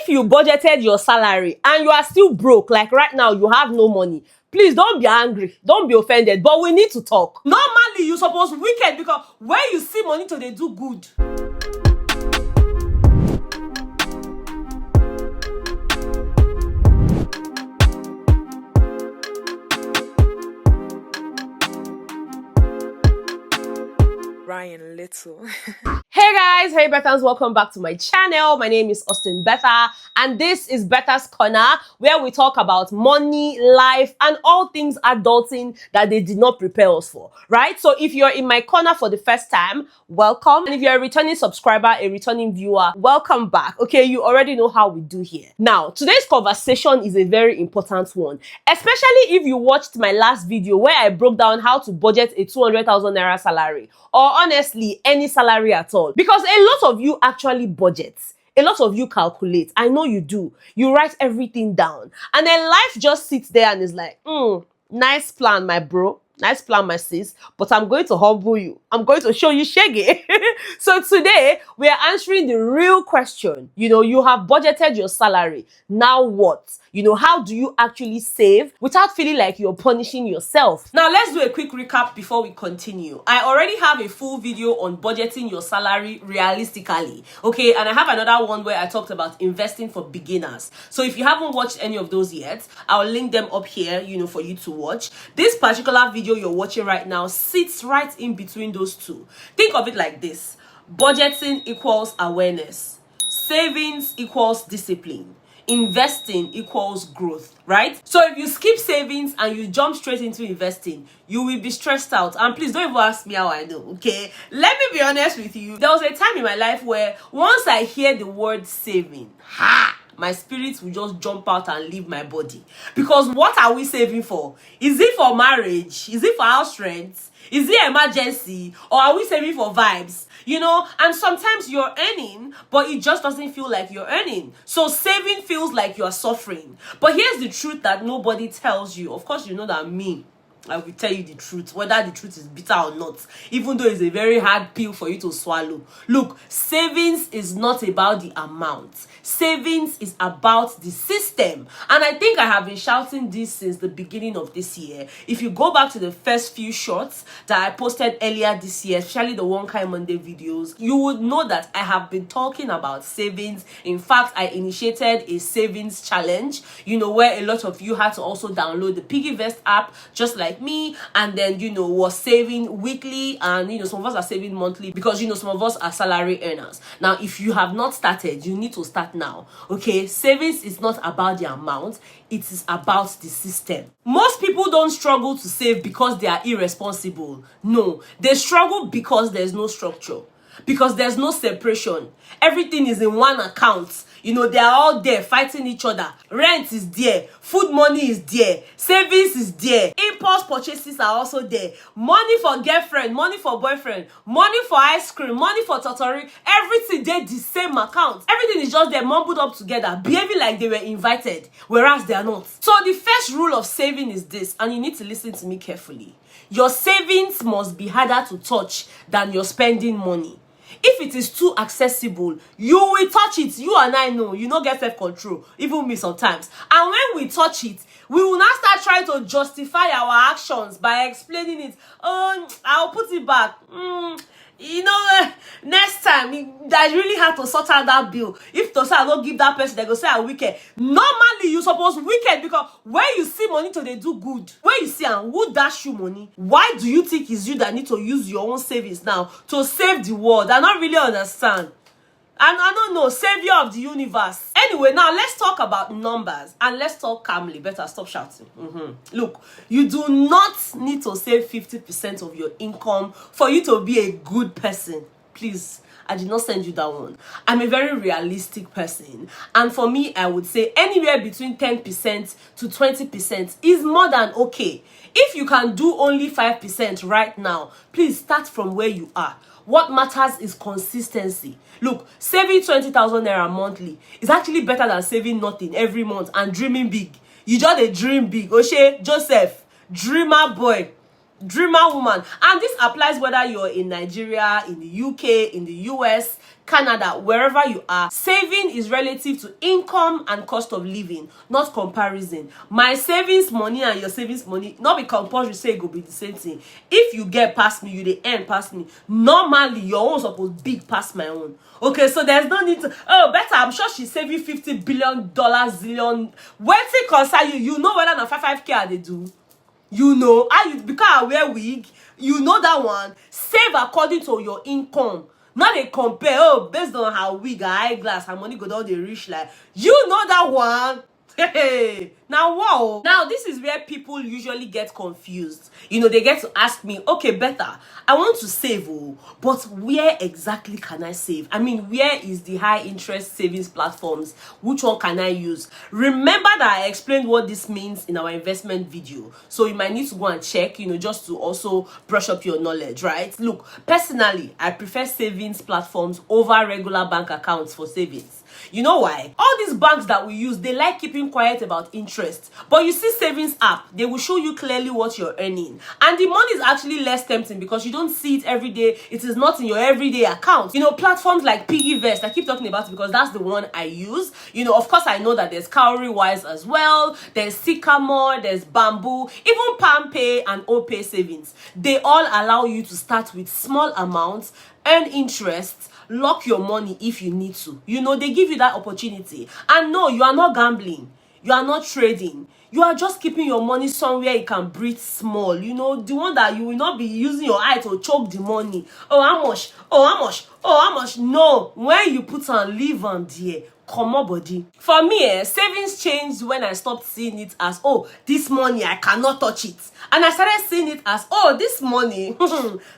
If you budgeted your salary and you are still broke, like right now you have no money, please don't be angry, don't be offended, but we need to talk. Normally you suppose wicked because when you see money to dey do good. Ryan Little. Hey guys, hey Bethas, welcome back to my channel. My name is Betha and this is Betha's Corner, where we talk about money, life and all things adulting that they did not prepare us for, right? So if you're in my corner for the first time, welcome. And if you're a returning subscriber, a returning viewer, welcome back. Okay, you already know how we do here. Now, today's conversation is a very important one, especially if you watched my last video where I broke down how to budget a 200,000 naira salary, or honestly, any salary at all. Because a lot of you actually budget. A lot of you calculate. I know you do. You write everything down. And then life just sits there and is like, nice plan, my bro. Nice plan, my sis. But I'm going to humble you. I'm going to show you shaggy. So today, we are answering the real question. You know, you have budgeted your salary. Now what? You know, how do you actually save without feeling like you're punishing yourself? Now, let's do a quick recap before we continue. I already have a full video on budgeting your salary realistically, okay? And I have another one where I talked about investing for beginners. So if you haven't watched any of those yet, I'll link them up here, you know, for you to watch. This particular video you're watching right now sits right in between those two. Think of it like this. Budgeting equals awareness. Savings equals discipline. Investing equals growth, right? So if you skip savings and you jump straight into investing, you will be stressed out. And please don't even ask me how I know, okay? Let me be honest with you. There was a time in my life where once I hear the word saving, my spirits will just jump out and leave my body. Because what are we saving for? Is it for marriage? Is it for house rent? Is it emergency? Or are we saving for vibes? You know, and sometimes you're earning, but it just doesn't feel like you're earning. So saving feels like you're suffering. But here's the truth that nobody tells you. Of course, you know that I will tell you the truth, whether the truth is bitter or not, even though it's a very hard pill for you to swallow. Look, savings is not about the amount. Savings is about the system. And I think I have been shouting this since the beginning of this year. If you go back to the first few shorts that I posted earlier this year, especially the One Kind Monday videos, you would know that I have been talking about savings. In fact, I initiated a savings challenge, you know, where a lot of you had to also download the PiggyVest app, just like me, and then, you know, was saving weekly, and, you know, some of us are saving monthly because, you know, some of us are salary earners. Now, if you have not started, you need to start now, okay? Savings is not about the amount, it is about the system. Most people don't struggle to save because they are irresponsible. No, they struggle because there's no structure, because there's no separation. Everything is in one account. You know, they are all there fighting each other. Rent is there. Food money is there. Savings is there. Impulse purchases are also there. Money for girlfriend, money for boyfriend, money for ice cream, money for totori. Everything there the same account. Everything is just there mumbled up together, behaving like they were invited, whereas they are not. So the first rule of saving is this, and you need to listen to me carefully. Your savings must be harder to touch than your spending money. If it is too accessible, you will touch it. You and I know, you don't get self-control, even me sometimes. And when we touch it, we will now start trying to justify our actions by explaining it. Oh, I'll put it back. You know, next time, I really have to sort out that bill. If to say I don't give that person, they go say I'm wicked. Normally, you supposed wicked because when you see money to they do good. When you see and who dash you money, why do you think it's you that need to use your own savings now to save the world? I don't really understand. And I don't know, savior of the universe. Anyway, now let's talk about numbers and let's talk calmly. Better stop shouting. Look, you do not need to save 50% of your income for you to be a good person. Please, I did not send you that one. I'm a very realistic person. And for me, I would say anywhere between 10% to 20% is more than okay. If you can do only 5% right now, please start from where you are. What matters is consistency. Look, saving 20,000 naira monthly is actually better than saving nothing every month and dreaming big. You just a dream big. Oshe, Joseph, dreamer boy. Dreamer woman. And this applies whether you're in Nigeria, in the UK, in the US, Canada, wherever you are. Saving is relative to income and cost of living, not comparison. My savings money and your savings money not be compulsory say it go be the same thing. If you get past me, you dey earn past me. Normally your own suppose big past my own. Okay, so there's no need to, oh, Betha, I'm sure she's saving $50 billion zillion. Wetin concern you? You know whether na 5k they do. You know, because I wear wig, you know that one. Save according to your income. Not they compare, oh, based on how wig, her eyeglass, her money go down the rich like. You know that one. Hey, now wow. Now this is where people usually get confused. You know, they get to ask me, okay, Betha, I want to save, oh, but where exactly can I save? I mean, where is the high interest savings platforms? Which one can I use? Remember that I explained what this means in our investment video. So you might need to go and check, you know, just to also brush up your knowledge, right? Look, personally, I prefer savings platforms over regular bank accounts for savings. You know why? All these banks that we use, they like keeping quiet about interest. But you see savings app, they will show you clearly what you're earning. And the money is actually less tempting because you don't see it every day. It is not in your everyday account. You know, platforms like Piggyvest, I keep talking about it because that's the one I use. You know, of course, I know that there's Cowrywise as well. There's Sycamore, there's Bamboo, even PalmPay and OPay savings. They all allow you to start with small amounts, earn interest, lock your money if you need to. You know, they give you that opportunity. And no, you are not gambling. You are not trading. You are just keeping your money somewhere you can breathe small. You know, the one that you will not be using your eye to choke the money. Oh, how much? Oh, how much? Oh, how much? No. When you put on leave on there, come on, body. For me, savings changed when I stopped seeing it as, oh, this money, I cannot touch it. And I started seeing it as, oh, this money,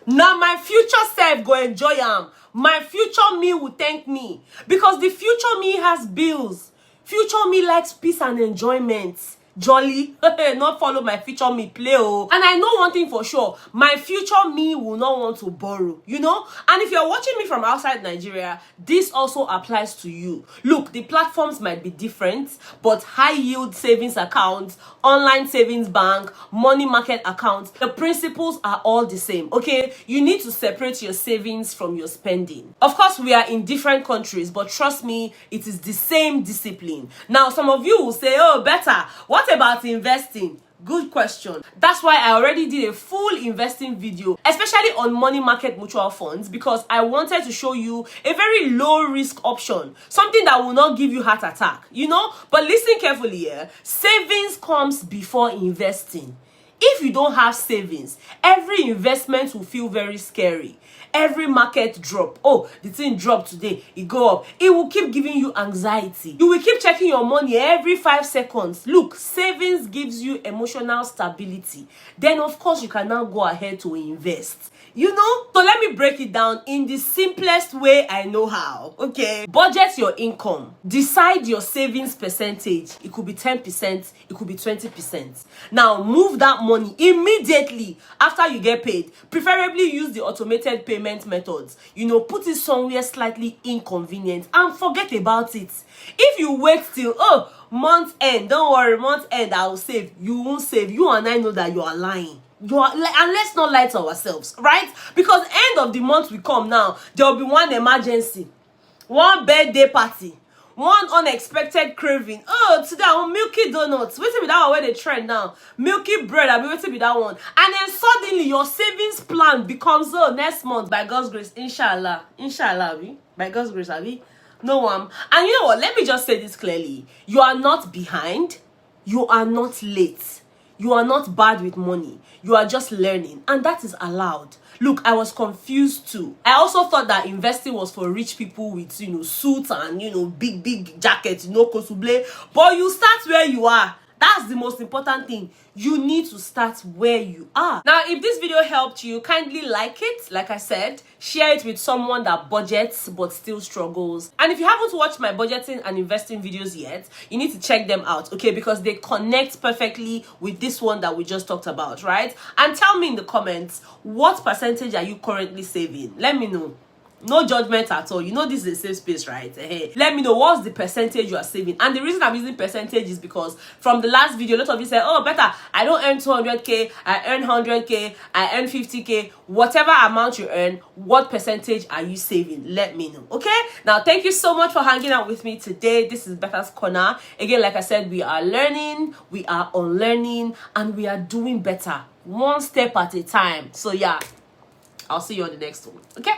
now my future self go enjoy am. My future me will thank me. Because the future me has bills. Future me likes peace and enjoyment. Jolly, not follow my future me play, oh. And I know one thing for sure, my future me will not want to borrow, you know. And if you're watching me from outside Nigeria, this also applies to you. Look, the platforms might be different, but high yield savings accounts, online savings bank, money market accounts, the principles are all the same. Okay, you need to separate your savings from your spending. Of course, we are in different countries, but trust me, it is the same discipline. Now, some of you will say, oh, Betha, what about investing? Good question. That's why I already did a full investing video, especially on money market mutual funds, because I wanted to show you a very low risk option, something that will not give you heart attack, you know. But listen carefully here. Savings comes before investing. If you don't have savings, every investment will feel very scary. Every market drop, oh, the thing dropped today, it go up. It will keep giving you anxiety. You will keep checking your money every 5 seconds. Look, savings gives you emotional stability. Then, of course, you can now go ahead to invest. You know? So let me break it down in the simplest way I know how. Okay. Budget your income. Decide your savings percentage. It could be 10%. It could be 20%. Now, move that money immediately after you get paid. Preferably use the automated payment methods. You know, put it somewhere slightly inconvenient and forget about it. If you wait till, oh, month end, don't worry, month end, I will save. You won't save. You and I know that you are lying. And let's not lie to ourselves, right? Because end of the month we come now, there will be one emergency, one birthday party, one unexpected craving. Oh, today I want milky donuts. Wait till be that one where they trend now. Milky bread, I be waiting be that one. And then suddenly your savings plan becomes, oh, next month by God's grace, inshallah, abi, by God's grace, abi. No one. And you know what? Let me just say this clearly. You are not behind. You are not late. You are not bad with money. You are just learning, and that is allowed. Look, I was confused too. I also thought that investing was for rich people with, you know, suits and, you know, big jackets, you know, kosuble. But you start where you are. That's the most important thing. You need to start where you are. Now, if this video helped you, kindly like it. Like I said, share it with someone that budgets but still struggles. And if you haven't watched my budgeting and investing videos yet, you need to check them out, okay? Because they connect perfectly with this one that we just talked about, right? And tell me in the comments, what percentage are you currently saving? Let me know. no judgment at all. You know this is a safe space, right? Let me know what's the percentage you are saving. And the reason I'm using percentage is because from the last video, a lot of you said, oh, Betha, I don't earn 200k, I earn 100k, I earn 50k. Whatever amount you earn, what percentage are you saving? Let me know. Okay, now thank you so much for hanging out with me today. This is Betha's Corner. Again, like I said, we are learning, we are unlearning, and we are doing better one step at a time. So yeah, I'll see you on the next one. Okay.